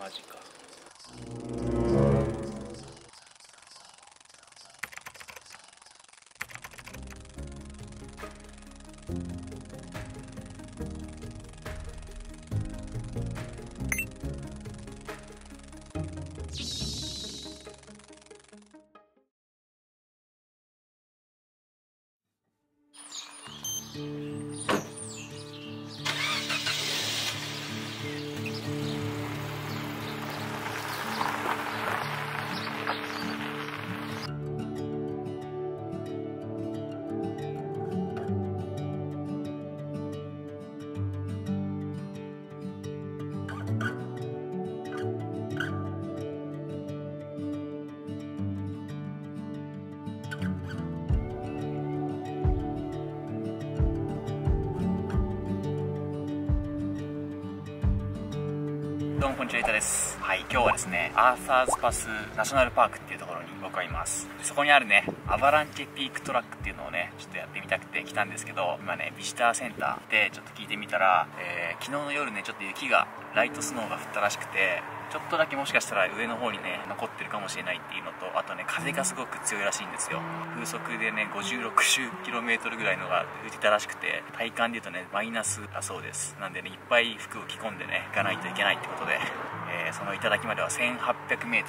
マジか。どうもこんにちは、イタです。はい、今日はですね、アーサーズパスナショナルパークっていうところに僕はいます。そこにあるね、アバランチェピークトラックっていうのをね、ちょっとやってみたくて来たんですけど、今ね、ビジターセンターでちょっと聞いてみたら、昨日の夜ね、ちょっと雪が、ライトスノーが降ったらしくて、ちょっとだけもしかしたら上の方にね、残ってるかもしれないっていうのと、あとね、風がすごく強いらしいんですよ。風速でね、50、60km ぐらいのが吹いてたらしくて、体感で言うとね、マイナスだそうです。なんでね、いっぱい服を着込んでね、行かないといけないってことで、その頂までは 1800m。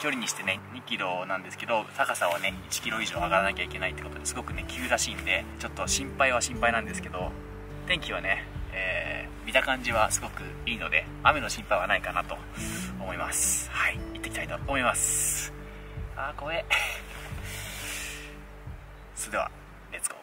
距離にしてね、2キロなんですけど、高さはね、1キロ以上上がらなきゃいけないってことですごくね、急らしいんで、ちょっと心配は心配なんですけど、天気はね、見た感じはすごくいいので、雨の心配はないかなと思います。はい、行ってきたいと思います。あー、怖え。それでは、レッツゴー。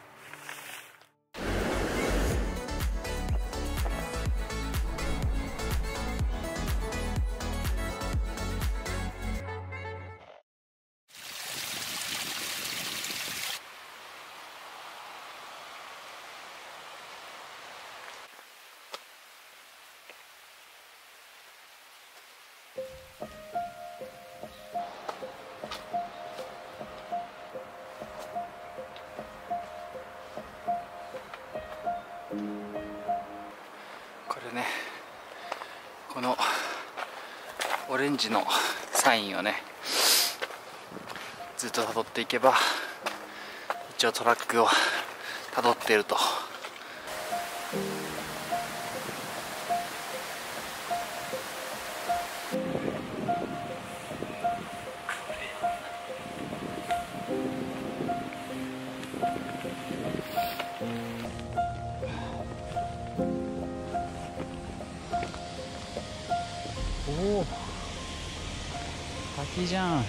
これね、このオレンジのサインをねずっと辿っていけば、一応トラックを辿っていると。おお、滝じゃん。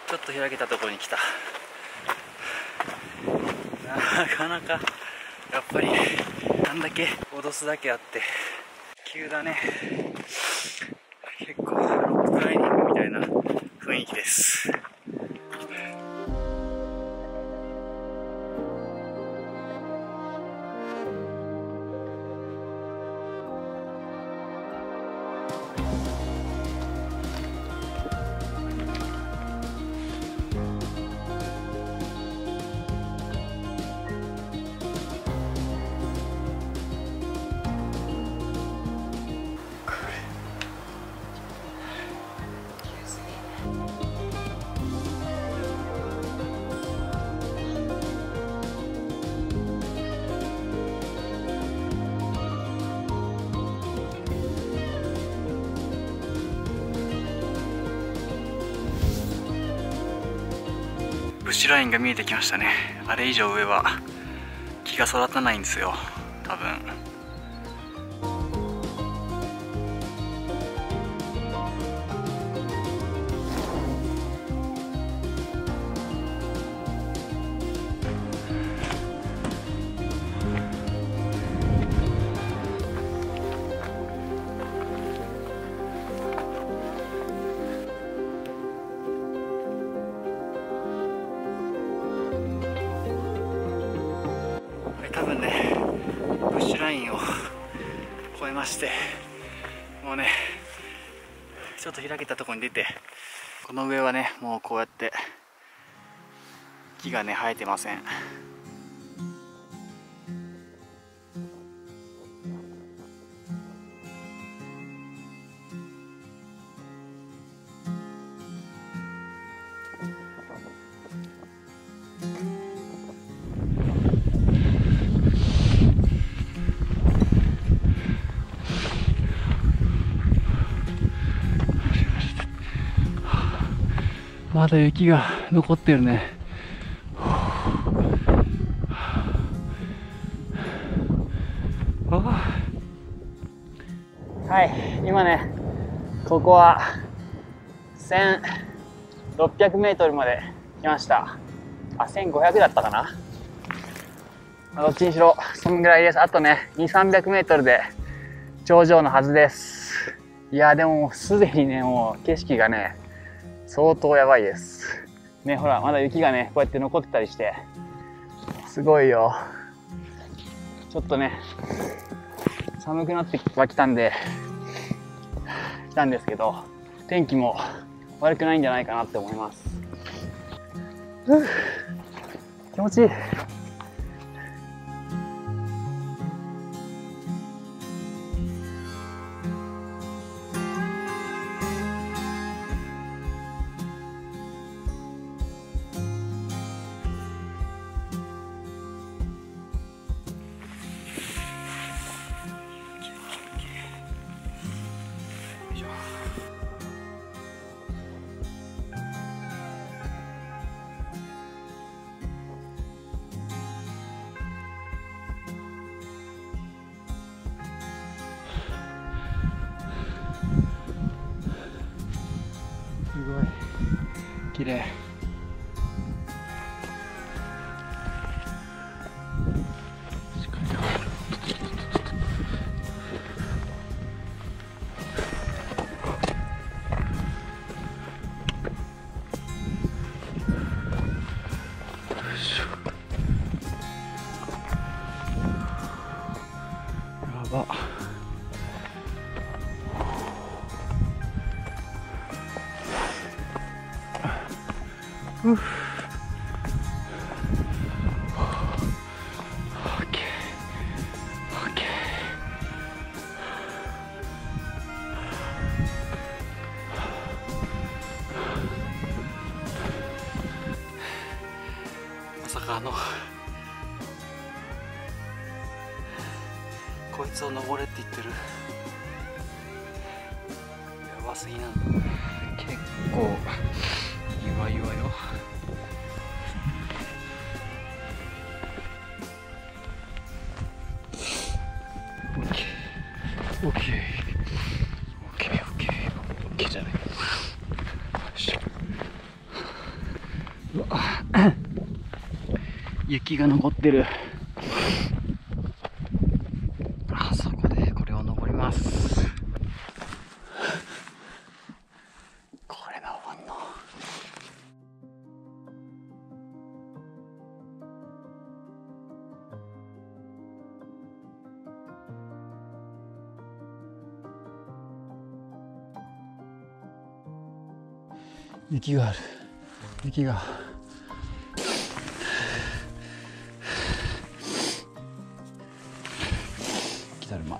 ちょっと開けたところに来た。なかなかやっぱりなんだけ脅すだけあって急だね。結構ロッククライミングみたいな雰囲気です。ラインが見えてきましたね。あれ以上上は木が育たないんですよ、多分。多分ね、ブッシュラインを越えまして、もうねちょっと開けたところに出て、この上はねもうこうやって木がね生えてません。まだ雪が残ってるね。はい、今ね、ここは1600メートルまで来ました。あ、1500だったかな。どっちにしろ、そんぐらいです。あとね、2、300メートルで頂上のはずです。いや、でもすでにね、もう景色がね、相当やばいです。ね、ほら、まだ雪がね、こうやって残ってたりして、すごいよ。ちょっとね、寒くなってはきたんですけど、天気も悪くないんじゃないかなって思います。気持ちいい。すごい綺麗。やば。オッケーオッケー。まさかこいつを登れって言ってる。やばすぎなんだ。結構岩岩よ。オッケーオッケーオッケーオッケーオッケーじゃない。よし。うわ、雪が残ってる。あそこでこれを登ります。これ登んの。雪がある。雪が。北沼。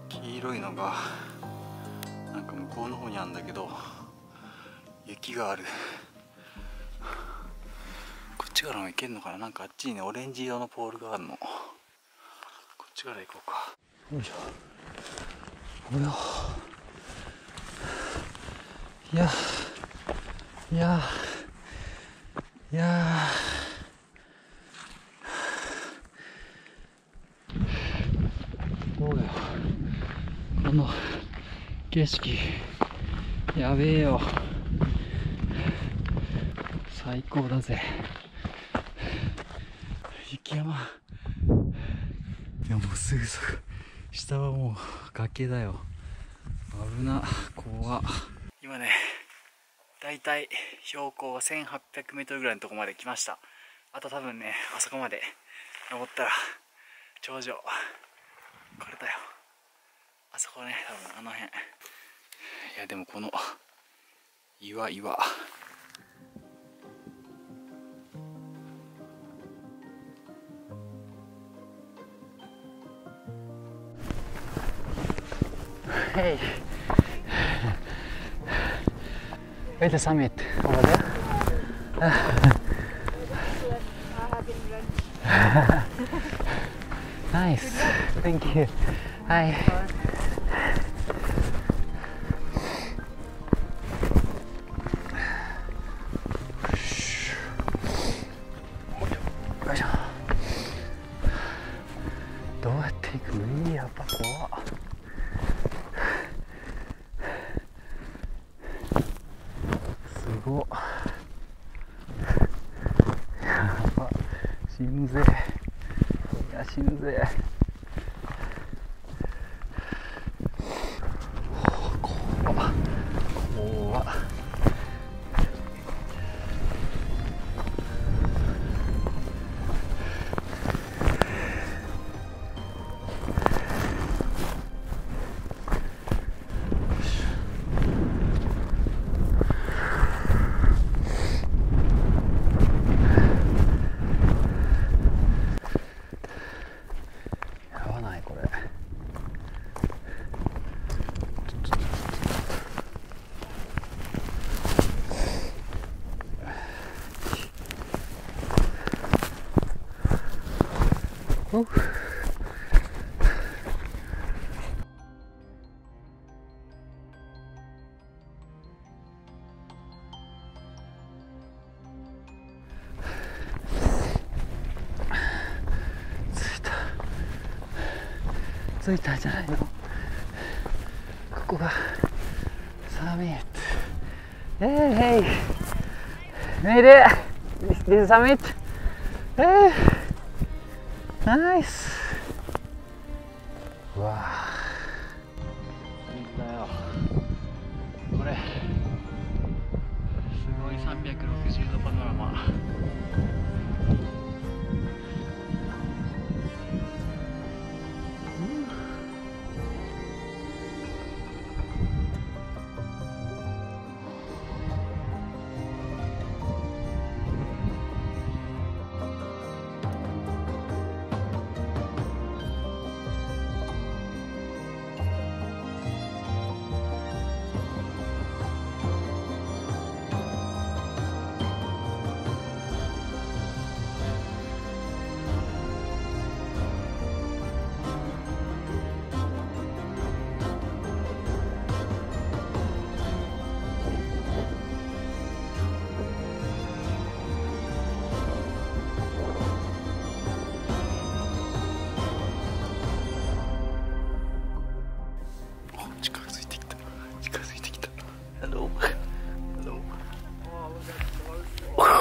黄色いのがなんか向こうの方にあるんだけど、雪がある。こっちからも行けるのかな。なんかあっちにね、オレンジ色のポールがあるの。こっちから行こうか。よいしょ。ほら。いや、いやー、いやー、どうよこの景色、やべえよ、最高だぜ。雪山、いやもうすぐそこ、下はもう崖だよ。危な、怖。今ね、だいたい標高が1800メートルぐらいのところまで来ました。あと多分ね、あそこまで登ったら頂上、これだよ。あそこね、多分あの辺。いやでもこの岩Hey, where's the summit? Over there? Nice, thank you. Hi. よいしょ。どうやって行くの？やっぱ怖っ。すごっ。やば、死ぬぜ。いや死ぬぜ。怖っ。やばないこれ。着いたんじゃないの？ここがサミット。Hey, made it. This is summit. Hey, nice. うわぁ、いいんだよこれ。すごい360度パノラマ。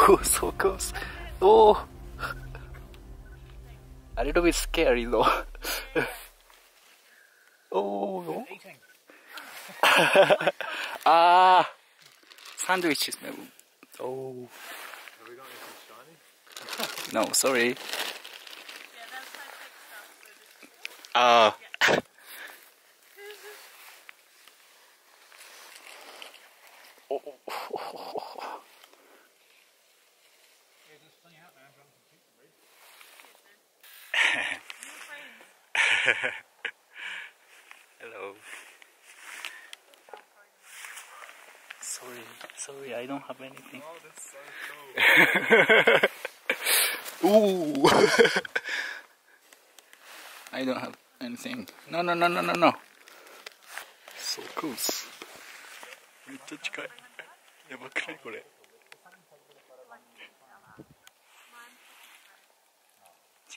Oh, so close. Oh, a little bit scary though. Oh, ah, sandwiches. Oh, no, sorry. Ah. Hello. Sorry, I don't have anything. Oh, that's so cool. Ooh. I don't have anything. No. So close. めっちゃ近い。やばくないこれ。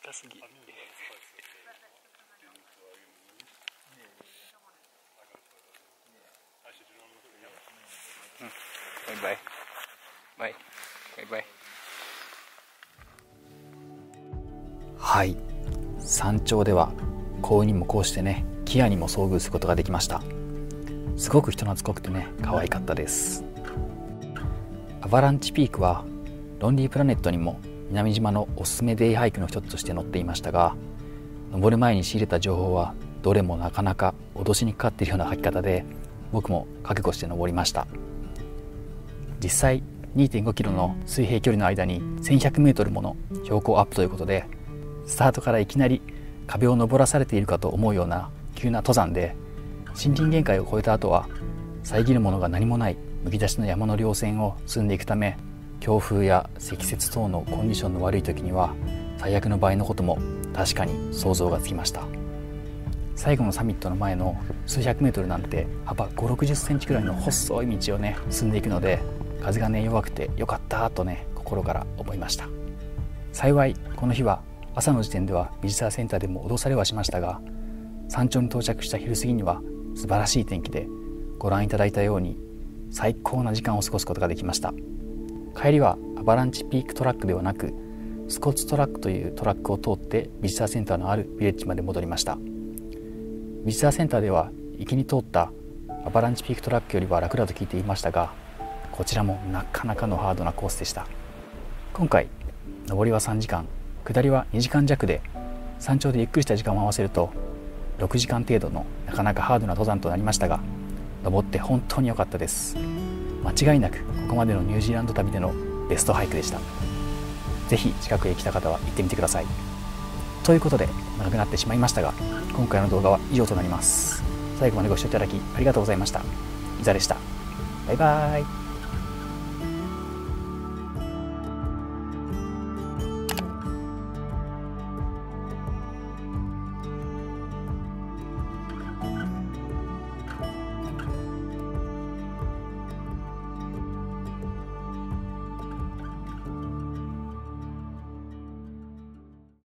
近すぎ。バイバイバイバイバイ。はい、山頂では幸運にもこうしてね、キアにも遭遇することができました。すごく人懐っこくてね、可愛かったです。アバランチピークはロンリープラネットにも南島のおすすめデイハイクの一つとして載っていましたが、登る前に仕入れた情報はどれもなかなか脅しにかかっているような書き方で、僕も覚悟して登りました。実際 2.5 キロの水平距離の間に1100メートルもの標高アップということで、スタートからいきなり壁を登らされているかと思うような急な登山で、森林限界を越えた後は遮るものが何もないむき出しの山の稜線を進んでいくため、強風や積雪等のコンディションの悪い時には最悪の場合のことも確かに想像がつきました。最後のサミットの前の数百メートルなんて幅5、60センチくらいの細い道をね進んでいくので、風がね弱くてよかったとね心から思いました。幸いこの日は朝の時点ではビジターセンターでも脅されはしましたが、山頂に到着した昼過ぎには素晴らしい天気で、ご覧いただいたように最高な時間を過ごすことができました。帰りはアバランチピークトラックではなくスコッツトラックというトラックを通ってビジターセンターのあるビレッジまで戻りました。ビジターセンターでは行きに通ったアバランチピークトラックよりは楽だと聞いていましたが、こちらもなかなかのハードなコースでした。今回上りは3時間、下りは2時間弱で、山頂でゆっくりした時間を合わせると6時間程度のなかなかハードな登山となりましたが、登って本当に良かったです。間違いなくここまでのニュージーランド旅でのベストハイクでした。ぜひ近くへ来た方は行ってみてください。ということで長くなってしまいましたが、今回の動画は以上となります。最後までご視聴いただきありがとうございました。いざでした。バイバーイ。